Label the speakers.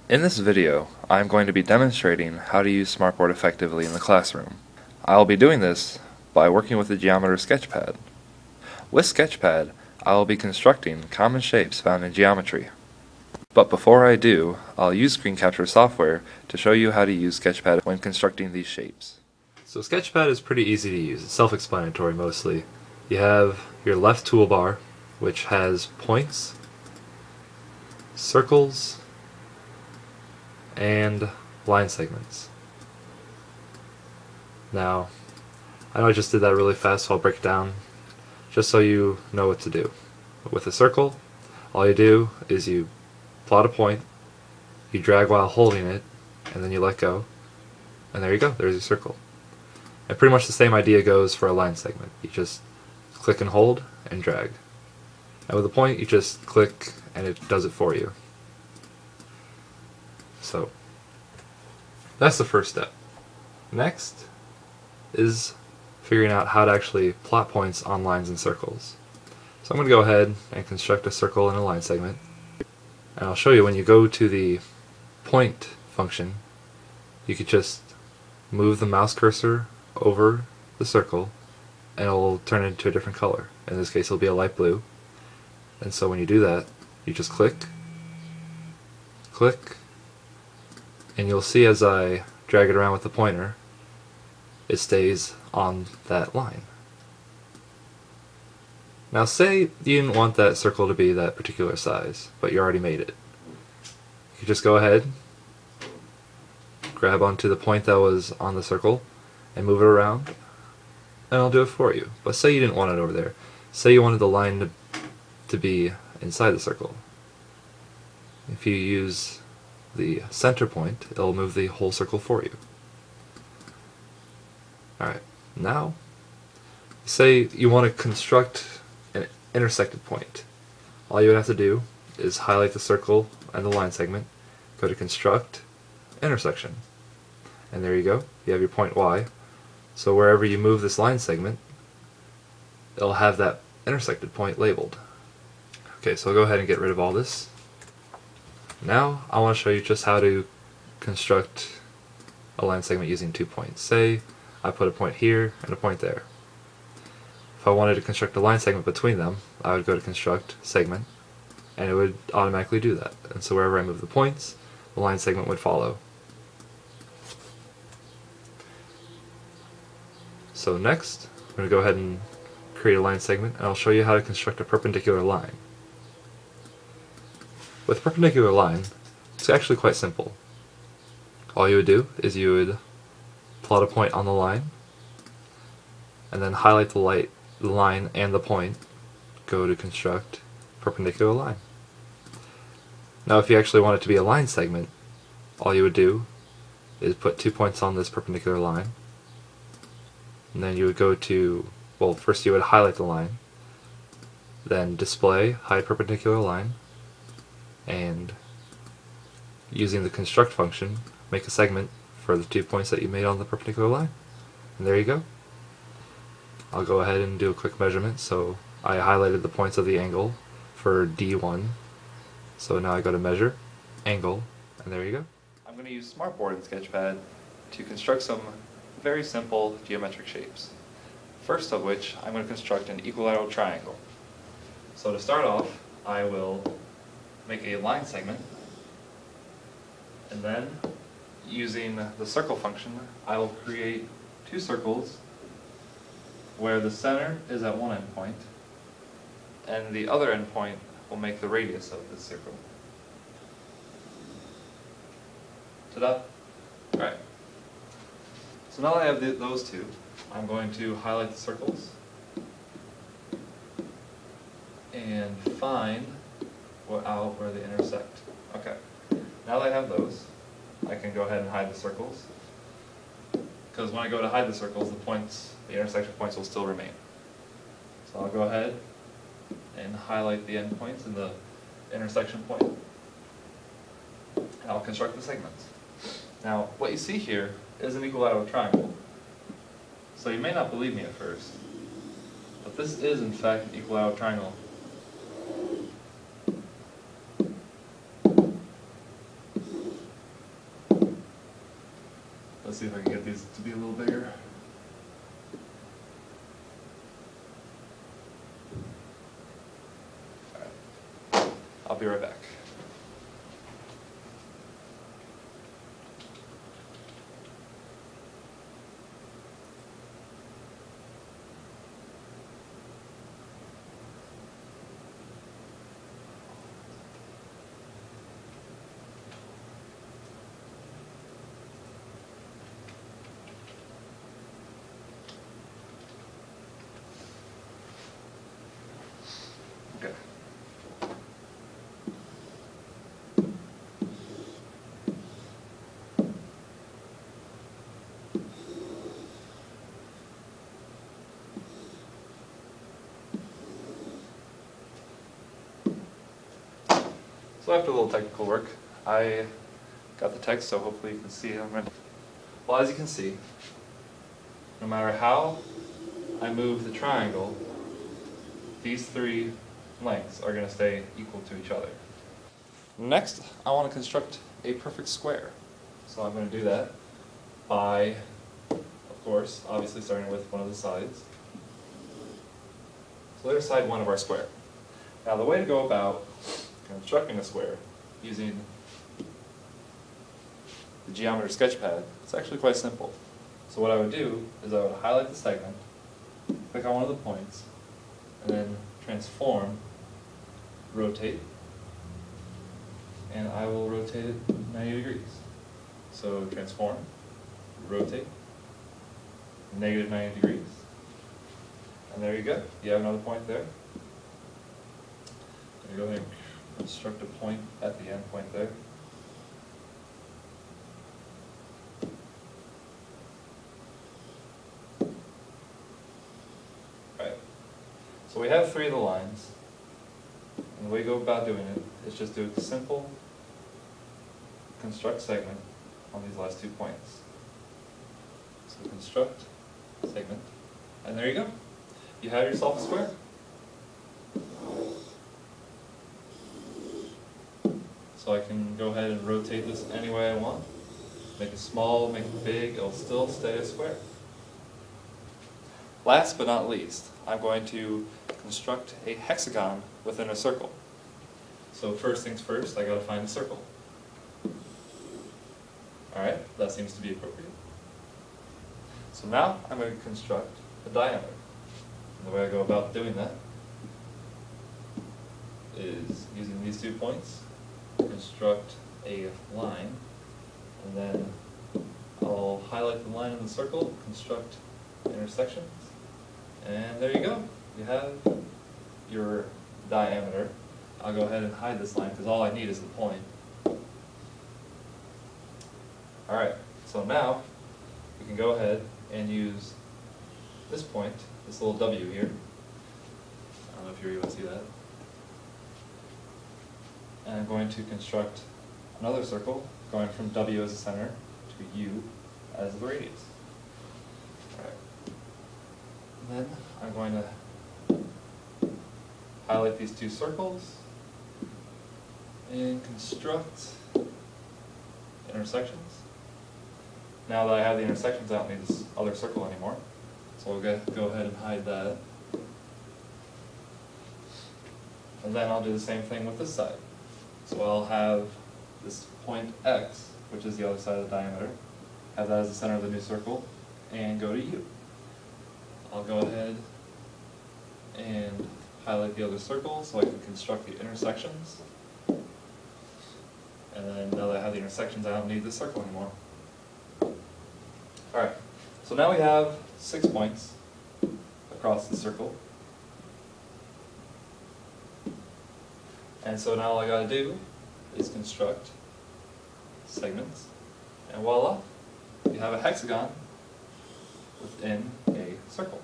Speaker 1: In this video, I'm going to be demonstrating how to use Smartboard effectively in the classroom. I'll be doing this by working with the Geometr Sketchpad. With Sketchpad, I will be constructing common shapes found in geometry. But before I do, I'll use screen capture software to show you how to use Sketchpad when constructing these shapes. So Sketchpad is pretty easy to use. It's self-explanatory mostly. You have your left toolbar, which has points, circles, and line segments. Now, I know I just did that really fast, so I'll break it down just so you know what to do. With a circle, all you do is you plot a point, you drag while holding it, and then you let go, and there you go, there's your circle. And pretty much the same idea goes for a line segment. You just click and hold and drag. And with a point, you just click and it does it for you. So that's the first step. Next is figuring out how to actually plot points on lines and circles. So I'm going to go ahead and construct a circle and a line segment. And I'll show you when you go to the point function, you could just move the mouse cursor over the circle and it'll turn it into a different color. In this case it'll be a light blue. And so when you do that, you just click, and you'll see as I drag it around with the pointer, it stays on that line. Now say you didn't want that circle to be that particular size, but you already made it. You just go ahead, grab onto the point that was on the circle, and move it around, and I'll do it for you. But say you didn't want it over there. Say you wanted the line to be inside the circle. If you use the center point, it'll move the whole circle for you. Alright, now, say you want to construct an intersected point. All you would have to do is highlight the circle and the line segment, go to Construct, Intersection. And there you go, you have your point Y. So wherever you move this line segment, it'll have that intersected point labeled. Okay, so I'll go ahead and get rid of all this. Now I want to show you just how to construct a line segment using 2 points. Say I put a point here and a point there. If I wanted to construct a line segment between them, I would go to Construct, Segment, and it would automatically do that. And so wherever I move the points, the line segment would follow. So next, I'm going to go ahead and create a line segment, and I'll show you how to construct a perpendicular line. With a perpendicular line, it's actually quite simple. All you would do is you would plot a point on the line, and then highlight the line and the point, go to Construct, Perpendicular Line. Now if you actually want it to be a line segment, all you would do is put 2 points on this perpendicular line, and then you would go to, well, first you would highlight the line, then Display, Hide Perpendicular Line, and using the construct function, make a segment for the 2 points that you made on the perpendicular line. And there you go. I'll go ahead and do a quick measurement. So I highlighted the points of the angle for D1. So now I go to Measure, Angle, and there you go. I'm going to use Smartboard in Sketchpad to construct some very simple geometric shapes. First of which, I'm going to construct an equilateral triangle. So to start off, I will make a line segment, and then using the circle function, I will create 2 circles where the center is at one endpoint and the other endpoint will make the radius of this circle. Ta-da! Alright. So now that I have those two, I'm going to highlight the circles and find out where they intersect. Okay. Now that I have those, I can go ahead and hide the circles. Because when I go to hide the circles, the intersection points will still remain. So I'll go ahead and highlight the endpoints and the intersection point. And I'll construct the segments. Now, what you see here is an equilateral triangle. So you may not believe me at first, but this is in fact an equilateral triangle. Let's see if I can get these to be a little bigger. Alright. I'll be right back. Okay. So after a little technical work, I got the text, so hopefully you can see it. Well, as you can see, no matter how I move the triangle, these three lengths are going to stay equal to each other. Next, I want to construct a perfect square. So I'm going to do that by, of course, obviously starting with one of the sides. So there's side one of our square. Now the way to go about constructing a square using the Geometry Sketchpad, it's actually quite simple. So what I would do is I would highlight the segment, click on one of the points, and then transform, rotate, and I will rotate it 90 degrees. So transform, rotate, negative 90 degrees, and there you go. You have another point there. You go ahead and construct a point at the end point there. Right. So we have three of the lines, and the way you go about doing it is just do a simple construct segment on these last 2 points. So construct segment, and there you go. You have yourself a square. So I can go ahead and rotate this any way I want. Make it small, make it big, it'll still stay a square. Last but not least, I'm going to construct a hexagon within a circle. So first things first, I gotta find a circle. Alright, that seems to be appropriate. So now I'm going to construct a diameter. And the way I go about doing that is using these 2 points, construct a line, and then I'll highlight the line in the circle, construct intersections, and there you go. You have your diameter. I'll go ahead and hide this line because all I need is the point. Alright, so now we can go ahead and use this point, this little W here. I don't know if you're able to see that. And I'm going to construct another circle going from W as the center to U as the radius. Alright. And then I'm going to highlight these 2 circles and construct intersections. Now that I have the intersections, I don't need this other circle anymore. So we'll go ahead and hide that. And then I'll do the same thing with this side. So I'll have this point X, which is the other side of the diameter, have that as the center of the new circle, and go to U. I'll go ahead and highlight the other circle so I can construct the intersections. And then now that I have the intersections, I don't need this circle anymore. Alright, so now we have 6 points across the circle. And so now all I gotta do is construct segments, and voila, you have a hexagon within a circle.